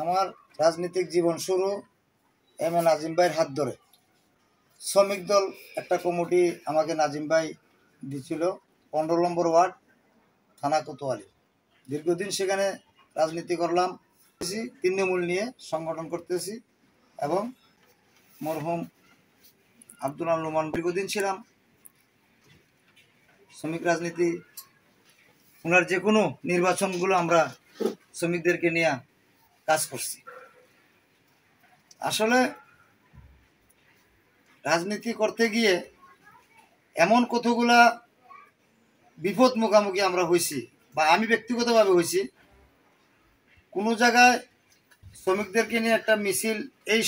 আমার রাজনৈতিক জীবন শুরু এম এ নাজিম ভাইয়ের হাত ধরে। শ্রমিক দল একটা কমিটি আমাকে নাজিম ভাই দিয়েছিল 15 নম্বর ওয়ার্ড, থানা কোতোয়ালি। দীর্ঘদিন সেখানে রাজনীতি করলাম, তৃণমূল নিয়ে সংগঠন করতেছি এবং মরহুম আব্দুল রহমান দীর্ঘদিন ছিলাম শ্রমিক রাজনীতি। ওনার যে কোনো নির্বাচনগুলো আমরা শ্রমিকদেরকে নিয়ে কাজ করছি। আসলে রাজনীতি করতে গিয়ে এমন কতগুলা বিপদ মুখোমুখি আমরা হয়েছি, বা আমি ব্যক্তিগতভাবে হয়েছি। কোনো জায়গায় শ্রমিকদেরকে নিয়ে একটা মিছিল, এই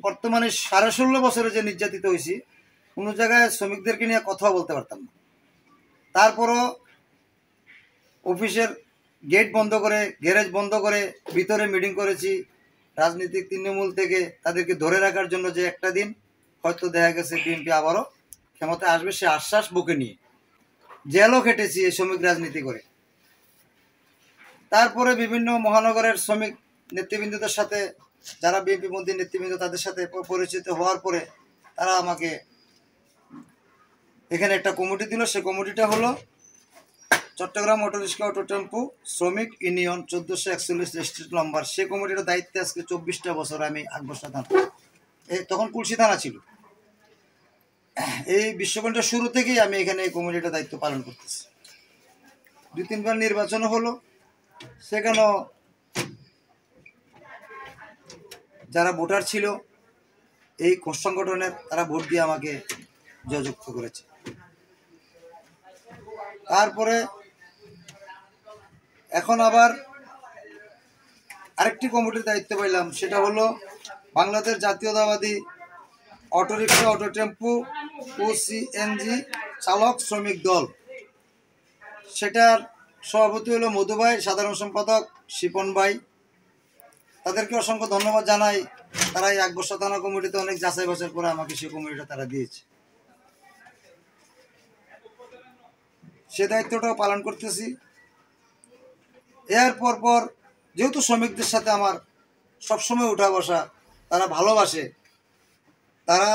বর্তমানে 16.5 বছরে যে নির্যাতিত হয়েছি, কোনো জায়গায় শ্রমিকদেরকে নিয়ে কথা বলতে পারতাম না। তারপরও অফিসের গেট বন্ধ করে, গ্যারেজ বন্ধ করে ভিতরে মিটিং করেছি। রাজনীতিক তৃণমূল থেকে তাদেরকে ধরে রাখার জন্য, যে একটা দিন হয়তো দেখা গেছে বিএনপি আবারও ক্ষমতায় আসবে, সে আশ্বাস বুকে নিয়ে জেলও খেটেছি এই শ্রমিক রাজনীতি করে। তারপরে বিভিন্ন মহানগরের শ্রমিক নেতৃবৃন্দদের সাথে, যারা বিএনপি মন্ত্রী নেতৃবৃন্দ, তাদের সাথে পরিচিত হওয়ার পরে তারা আমাকে এখানে একটা কমিটি দিল। সে কমিটিটা হলো চট্টগ্রাম অটোরিক্সা অটো টেম্পু শ্রমিক ইউনিয়ন 1441 রেজিস্ট্রেশন নম্বর। সে কমিটির দায়িত্বে আজকে 24টা বছর আমি আকবরশাহ থানা, তখন কুলসি থানা ছিল। এই বিশ্বকণ্ঠের শুরু থেকেই আমি এখানে এই কমিটিটার দায়িত্ব পালন করতেছি। 2-3বার নির্বাচনও হলো, সেখানেও যারা ভোটার ছিল এই সংগঠনের, তারা ভোট দিয়ে আমাকে জয়যুক্ত করেছে। তারপরে এখন আবার আরেকটি কমিটির দায়িত্ব পাইলাম, সেটা হলো বাংলাদেশ জাতীয়তাবাদী অটোরিক্সা অটো টেম্পু ও সিএনজি চালক শ্রমিক দল। সেটার সভাপতি হলো মধু ভাই, সাধারণ সম্পাদক শিপন ভাই। তাদেরকে অসংখ্য ধন্যবাদ জানাই। তারা এই আকবরশাহ থানা কমিটিতে অনেক যাচাই বাছাই করে আমাকে সেই কমিটিটা তারা দিয়েছে। সে দায়িত্বটাও পালন করতেছি। এর পর যেহেতু শ্রমিকদের সাথে আমার সবসময় উঠা বসা, তারা ভালোবাসে, তারা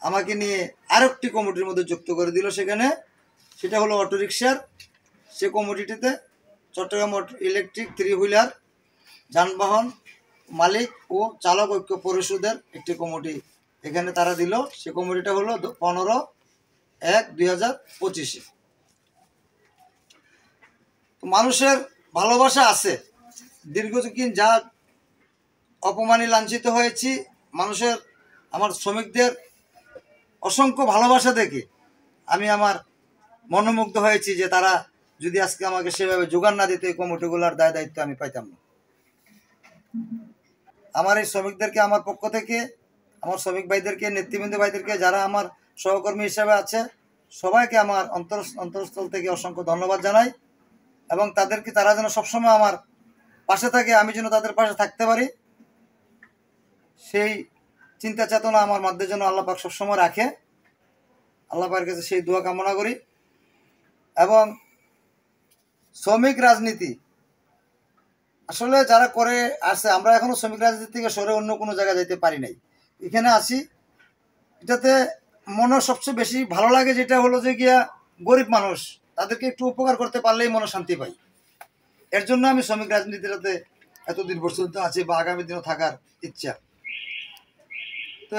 আমাকে নিয়ে আরেকটি কমিটির মধ্যে যুক্ত করে দিল সেখানে। সেটা হলো অটোরিকশার। সে কমিটিতে চট্টগ্রাম ইলেকট্রিক 3 হুইলার যানবাহন মালিক ও চালক ঐক্য পরিষদের একটি কমিটি এখানে তারা দিল। সে কমিটিটা হলো 15/1/2025। মানুষের ভালোবাসা আছে। দীর্ঘদিন যা অপমানে লাঞ্ছিত হয়েছি, মানুষের, আমার শ্রমিকদের অসংখ্য ভালোবাসা দেখে আমি আমার মনোমুগ্ধ হয়েছি যে তারা যদি আজকে আমাকে সেভাবে জোগান না দিত, এই কমিটিগুলোর দায়িত্ব আমি পাইতাম না। আমার এই শ্রমিকদেরকে আমার পক্ষ থেকে, আমার শ্রমিক ভাইদেরকে, নেতৃবৃন্দ ভাইদেরকে, যারা আমার সহকর্মী হিসেবে আছে, সবাইকে আমার অন্তরস্থল থেকে অসংখ্য ধন্যবাদ জানাই। এবং তাদেরকে, তারা যেন সবসময় আমার পাশে থাকে, আমি যেন তাদের পাশে থাকতে পারি, সেই চিন্তা চেতনা আমার মধ্যে যেন আল্লাহ পাক সবসময় রাখে। আল্লাহ পাকের কাছে সেই দোয়া কামনা করি। এবং শ্রমিক রাজনীতি আসলে যারা করে আসছে, আমরা এখনো শ্রমিক রাজনীতি থেকে সরে অন্য কোনো জায়গায় যেতে পারি নাই। এখানে আসি, এটাতে মনে সবচেয়ে বেশি ভালো লাগে যেটা হলো যে গিয়া গরিব মানুষ, তাদেরকে একটু উপকার করতে পারলেই মনে শান্তি পাই। এর জন্য আমি শ্রমিক রাজনীতিটাতে এতদিন পর্যন্ত আছি, বা আগামী দিনও থাকার ইচ্ছা। তো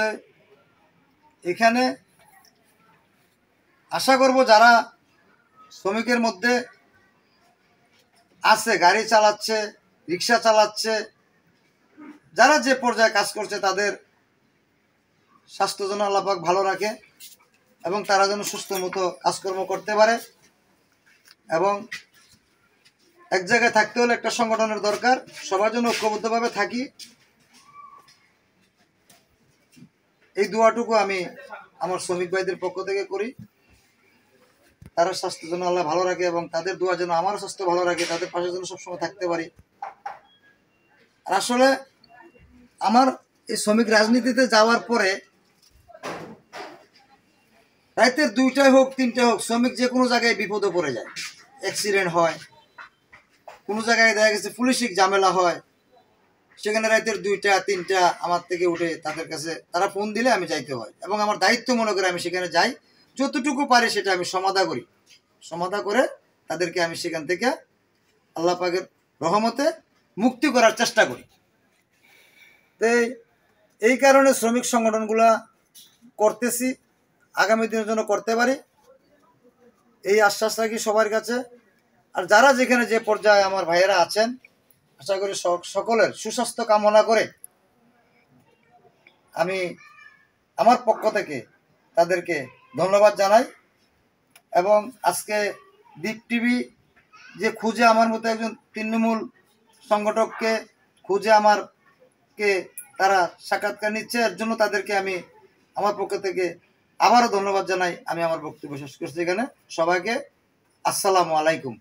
এখানে আশা করব যারা শ্রমিকের মধ্যে আছে, গাড়ি চালাচ্ছে, রিক্সা চালাচ্ছে, যারা যে পর্যায়ে কাজ করছে, তাদের স্বাস্থ্য যেন আল্লাহ পাক ভালো রাখে এবং তারা যেন সুস্থ মতো কাজকর্ম করতে পারে। এবং এক জায়গায় থাকতে হলে একটা সংগঠনের দরকার, সবার জন্য ঐক্যবদ্ধভাবে থাকি, এই দোয়াটুকু আমি আমার শ্রমিক ভাইদের পক্ষ থেকে করি। তারা স্বাস্থ্য যেন আল্লাহ ভালো রাখে এবং তাদের দোয়া যেন আমার স্বাস্থ্য ভালো রাখে, তাদের পাশে যেন সবসময় থাকতে পারি। আর আসলে আমার এই শ্রমিক রাজনীতিতে যাওয়ার পরে রাতের 2টায় হোক 3টায় হোক, শ্রমিক যে কোনো জায়গায় বিপদে পড়ে যায়, অ্যাক্সিডেন্ট হয়, কোনো জায়গায় দেখা গেছে পুলিশিক ঝামেলা হয়, সেখানে রাতের 2টা 3টা আমার থেকে উঠে তাদের কাছে তারা ফোন দিলে আমি যাইতে হয়, এবং আমার দায়িত্ব মনে করে আমি সেখানে যাই, যতটুকু পারি সেটা আমি সমাধা করি, সমাধা করে তাদেরকে আমি সেখান থেকে আল্লাহ পাকের রহমতে মুক্তি করার চেষ্টা করি। তো এই কারণে শ্রমিক সংগঠনগুলা করতেছি, আগামী দিনের জন্য করতে পারি এই আশ্বাস রাখি সবার কাছে। আর যারা যেখানে যে পর্যায়ে আমার ভাইয়েরা আছেন, আশা করি সকলের সুস্বাস্থ্য কামনা করে আমি আমার পক্ষ থেকে তাদেরকে ধন্যবাদ জানাই। এবং আজকে দ্বীপ টিভি যে খুঁজে আমার মতো একজন তৃণমূল সংগঠককে খুঁজে আমারকে তারা সাক্ষাৎকার নিচ্ছে, এর জন্য তাদেরকে আমি আমার পক্ষ থেকে আবারও ধন্যবাদ জানাই। আমি আমার বক্তব্য শেষ করছি এখানে। সবাইকে আসসালামু আলাইকুম।